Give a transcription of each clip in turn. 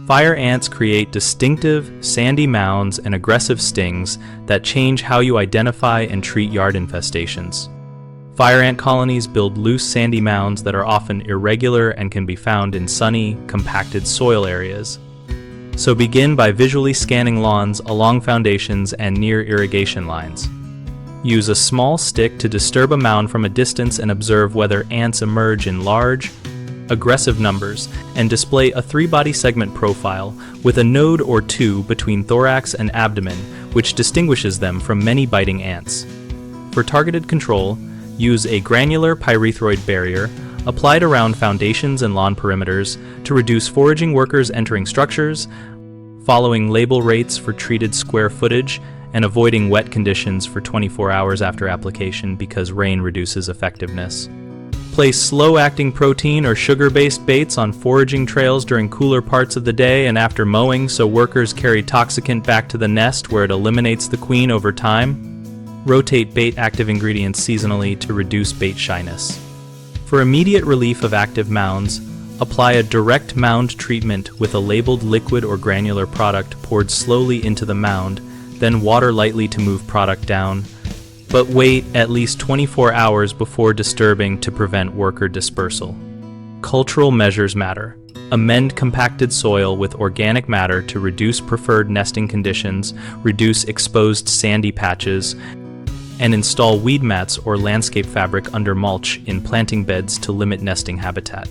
Fire ants create distinctive, sandy mounds and aggressive stings that change how you identify and treat yard infestations. Fire ant colonies build loose sandy mounds that are often irregular and can be found in sunny, compacted soil areas. So begin by visually scanning lawns along foundations and near irrigation lines. Use a small stick to disturb a mound from a distance and observe whether ants emerge in large, aggressive numbers, and display a 3-body segment profile with a node or two between thorax and abdomen, which distinguishes them from many biting ants. For targeted control, use a granular pyrethroid barrier applied around foundations and lawn perimeters to reduce foraging workers entering structures, following label rates for treated square footage, and avoiding wet conditions for 24 hours after application because rain reduces effectiveness. Place slow-acting protein or sugar-based baits on foraging trails during cooler parts of the day and after mowing so workers carry toxicant back to the nest where it eliminates the queen over time. Rotate bait active ingredients seasonally to reduce bait shyness. For immediate relief of active mounds, apply a direct mound treatment with a labeled liquid or granular product poured slowly into the mound, then water lightly to move product down, but wait at least 24 hours before disturbing to prevent worker dispersal. Cultural measures matter. Amend compacted soil with organic matter to reduce preferred nesting conditions, reduce exposed sandy patches, and install weed mats or landscape fabric under mulch in planting beds to limit nesting habitat.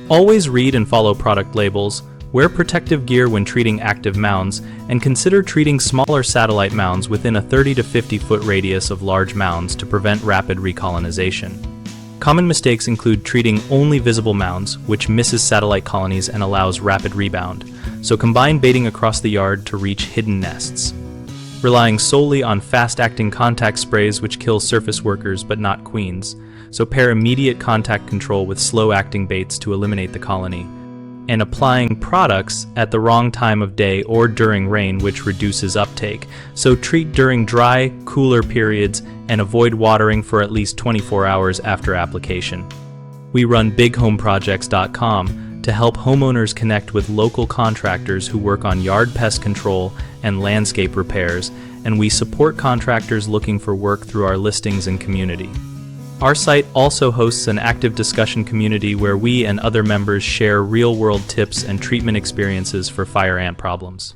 Always read and follow product labels, wear protective gear when treating active mounds, and consider treating smaller satellite mounds within a 30 to 50 foot radius of large mounds to prevent rapid recolonization. Common mistakes include treating only visible mounds, which misses satellite colonies and allows rapid rebound, so combine baiting across the yard to reach hidden nests. Relying solely on fast-acting contact sprays which kill surface workers but not queens, so pair immediate contact control with slow-acting baits to eliminate the colony, and applying products at the wrong time of day or during rain which reduces uptake, so treat during dry, cooler periods and avoid watering for at least 24 hours after application. We run bighomeprojects.com to help homeowners connect with local contractors who work on yard pest control and landscape repairs, and we support contractors looking for work through our listings and community. Our site also hosts an active discussion community where we and other members share real-world tips and treatment experiences for fire ant problems.